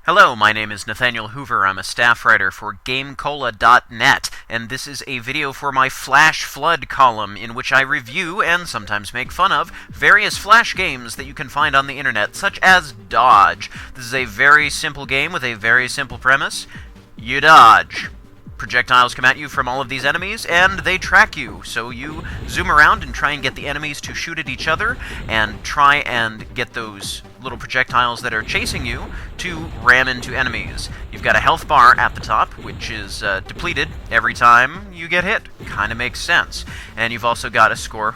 Hello, my name is Nathaniel Hoover. I'm a staff writer for GameCola.net, and this is a video for my Flash Flood column, in which I review, and sometimes make fun of, various Flash games that you can find on the internet, such as Dodge. This is a very simple game with a very simple premise. You dodge. Projectiles come at you from all of these enemies, and they track you. So you zoom around and try and get the enemies to shoot at each other, and try and get those little projectiles that are chasing you to ram into enemies. You've got a health bar at the top, which is depleted every time you get hit. Kind of makes sense. And you've also got a score,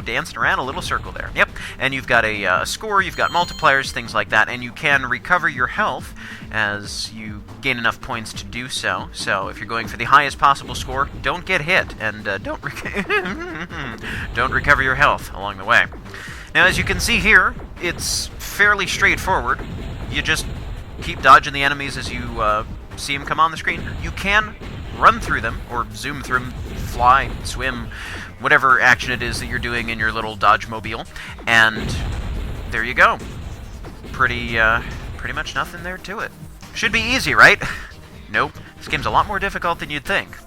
dancing around a little circle there. Yep. And you've got a score, you've got multipliers, things like that, and you can recover your health as you gain enough points to do so. So if you're going for the highest possible score, don't get hit, and don't recover your health along the way. Now, as you can see here, it's fairly straightforward. You just keep dodging the enemies as you see them come on the screen. You can run through them, or zoom through them, fly, swim, whatever action it is that you're doing in your little Dodge mobile, and there you go. Pretty much nothing there to it. Should be easy, right? Nope. This game's a lot more difficult than you'd think.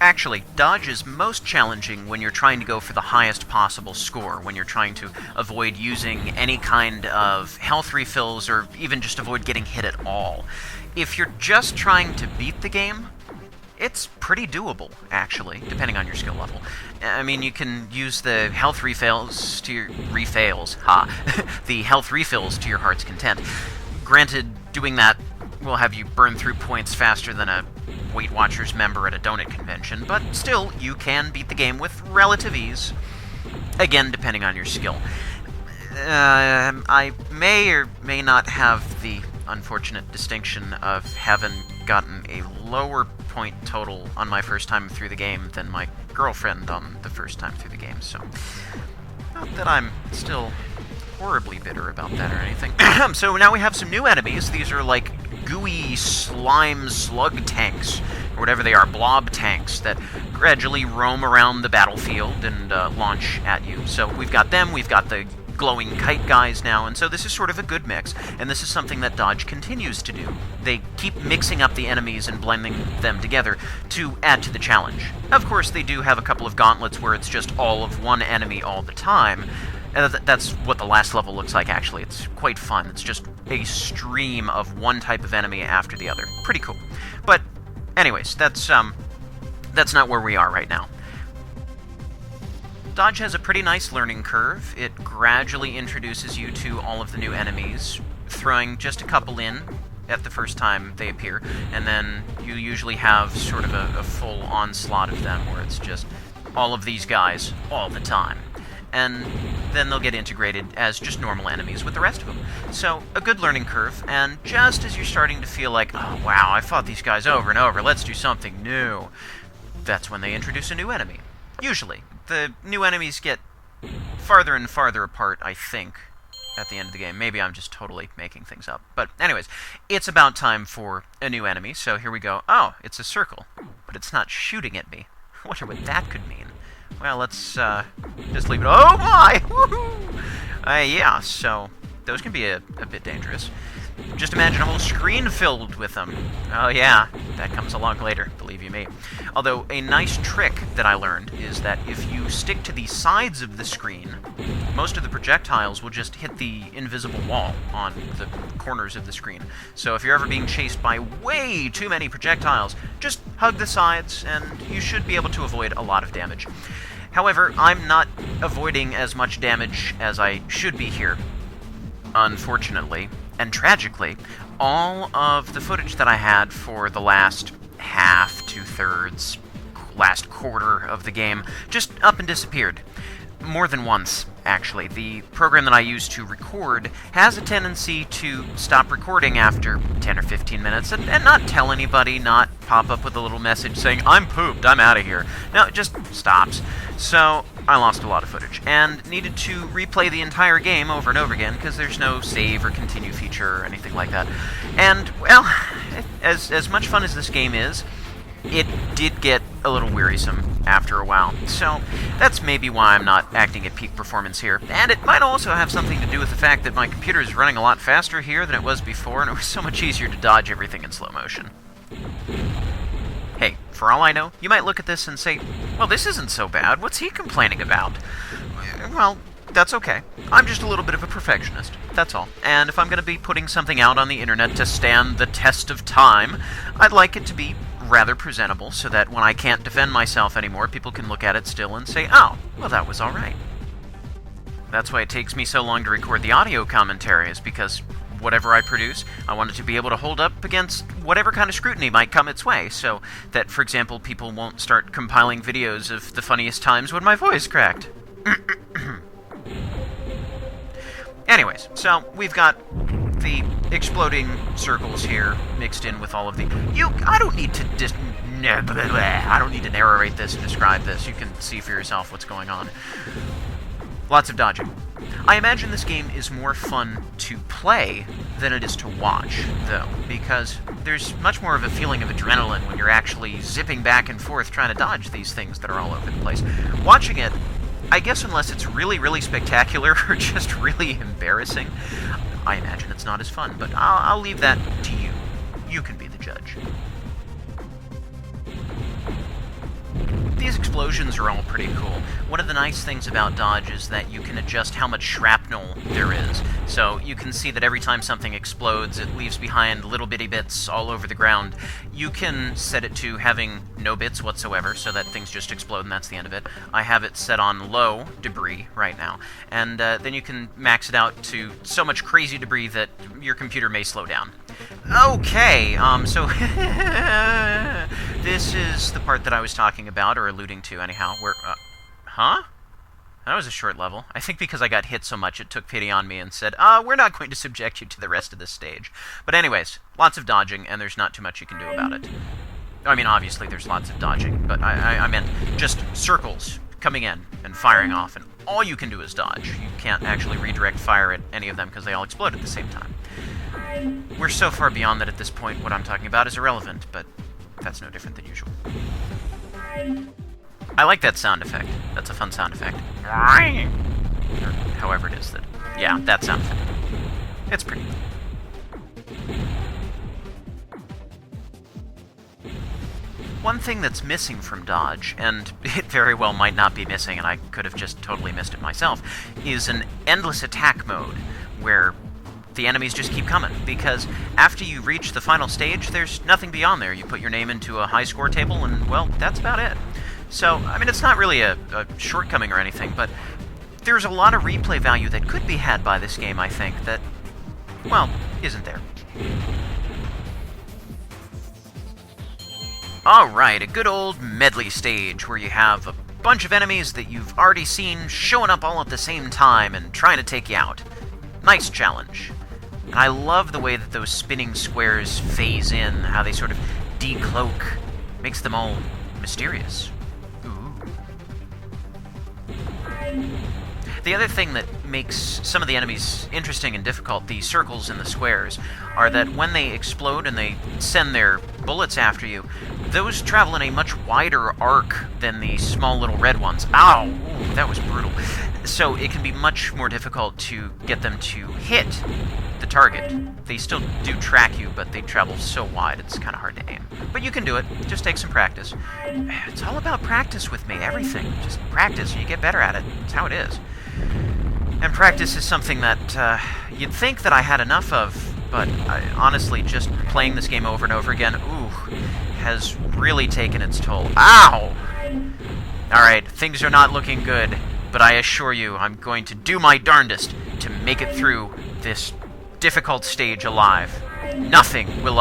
Actually, dodge is most challenging when you're trying to go for the highest possible score, when you're trying to avoid using any kind of health refills, or even just avoid getting hit at all. If you're just trying to beat the game, it's pretty doable, actually, depending on your skill level. I mean, you can use the health refills to your... the health refills to your heart's content. Granted, doing that will have you burn through points faster than a Weight Watchers member at a donut convention, but still, you can beat the game with relative ease. Again, depending on your skill. I may or may not have the unfortunate distinction of having gotten a lower point total on my first time through the game than my girlfriend on the first time through the game, so not that I'm still horribly bitter about that or anything. So now we have some new enemies. These are like gooey slime slug tanks, or whatever they are, blob tanks that gradually roam around the battlefield and launch at you. So we've got them, we've got the glowing kite guys now, and so this is sort of a good mix, and this is something that Dodge continues to do. They keep mixing up the enemies and blending them together to add to the challenge. Of course, they do have a couple of gauntlets where it's just all of one enemy all the time. That's what the last level looks like, actually. It's quite fun. It's just a stream of one type of enemy after the other. Pretty cool. But anyways, that's not where we are right now. Dodge has a pretty nice learning curve. It gradually introduces you to all of the new enemies, throwing just a couple in at the first time they appear, and then you usually have sort of a full onslaught of them where it's just all of these guys all the time. And then they'll get integrated as just normal enemies with the rest of them. So, a good learning curve, and just as you're starting to feel like, oh wow, I fought these guys over and over, let's do something new, that's when they introduce a new enemy. Usually. The new enemies get farther and farther apart, I think, at the end of the game. Maybe I'm just totally making things up. But anyways, it's about time for a new enemy, so here we go. Oh, it's a circle, but it's not shooting at me. I wonder what that could mean. Well, let's just leave it. Oh my! Woohoo! Yeah, so those can be a bit dangerous. Just imagine a whole screen filled with them. Oh yeah, that comes along later, believe you me. Although, a nice trick that I learned is that if you stick to the sides of the screen, most of the projectiles will just hit the invisible wall on the corners of the screen. So if you're ever being chased by way too many projectiles, just hug the sides, and you should be able to avoid a lot of damage. However, I'm not avoiding as much damage as I should be here, unfortunately. And tragically, all of the footage that I had for the last half, two-thirds, last quarter of the game just up and disappeared. More than once, actually. The program that I use to record has a tendency to stop recording after 10 or 15 minutes and not tell anybody, not pop up with a little message saying, I'm pooped, I'm out of here. No, it just stops. So I lost a lot of footage and needed to replay the entire game over and over again because there's no save or continue feature or anything like that. And, well, as much fun as this game is, it did get a little wearisome after a while. So that's maybe why I'm not acting at peak performance here. And it might also have something to do with the fact that my computer is running a lot faster here than it was before, and it was so much easier to dodge everything in slow motion. Hey, for all I know, you might look at this and say, well, this isn't so bad. What's he complaining about? Well, that's okay. I'm just a little bit of a perfectionist, that's all. And if I'm going to be putting something out on the internet to stand the test of time, I'd like it to be rather presentable so that when I can't defend myself anymore, people can look at it still and say, oh, well, that was all right. That's why it takes me so long to record the audio commentaries, because whatever I produce, I want it to be able to hold up against whatever kind of scrutiny might come its way, so that, for example, people won't start compiling videos of the funniest times when my voice cracked. Anyways, so we've got the exploding circles here mixed in with all of the... I don't need to I don't need to narrate this and describe this. You can see for yourself what's going on. Lots of dodging. I imagine this game is more fun to play than it is to watch, though, because there's much more of a feeling of adrenaline when you're actually zipping back and forth trying to dodge these things that are all over the place. Watching it, I guess unless it's really, really spectacular or just really embarrassing, I imagine it's not as fun, but I'll leave that to you. You can be the judge. These explosions are all pretty cool. One of the nice things about dodge is that you can adjust how much shrapnel there is. So you can see that every time something explodes, it leaves behind little bitty bits all over the ground. You can set it to having no bits whatsoever, so that things just explode and that's the end of it. I have it set on low debris right now. And then you can max it out to so much crazy debris that your computer may slow down. Okay, so this is the part that I was talking about, or alluding to anyhow, where, huh? That was a short level. I think because I got hit so much, it took pity on me and said, we're not going to subject you to the rest of this stage. But anyways, lots of dodging, and there's not too much you can do about it. I mean, obviously there's lots of dodging, but I meant just circles coming in and firing off, and all you can do is dodge. You can't actually redirect fire at any of them because they all explode at the same time. We're so far beyond that at this point, what I'm talking about is irrelevant, but that's no different than usual. I like that sound effect. That's a fun sound effect. Or however it is that... Yeah, that sound effect. It's pretty cool. One thing that's missing from dodge, and it very well might not be missing, and I could have just totally missed it myself, is an endless attack mode, where the enemies just keep coming, because after you reach the final stage, there's nothing beyond there. You put your name into a high score table, and, well, that's about it. So, I mean, it's not really a shortcoming or anything, but there's a lot of replay value that could be had by this game, I think, that, well, isn't there. Alright, a good old medley stage where you have a bunch of enemies that you've already seen showing up all at the same time and trying to take you out. Nice challenge. And I love the way that those spinning squares phase in, how they sort of decloak. Makes them all mysterious. Ooh. The other thing that makes some of the enemies interesting and difficult, the circles and the squares, are that when they explode and they send their bullets after you, those travel in a much wider arc than the small little red ones. Ow! Ooh, that was brutal. So it can be much more difficult to get them to hit the target. They still do track you, but they travel so wide it's kind of hard to aim. But you can do it. Just take some practice. It's all about practice with me, everything. Just practice and you get better at it. That's how it is. And practice is something that you'd think that I had enough of, but honestly, just playing this game over and over again, has really taken its toll. Ow! Alright, things are not looking good, but I assure you I'm going to do my darndest to make it through this difficult stage alive. Nothing will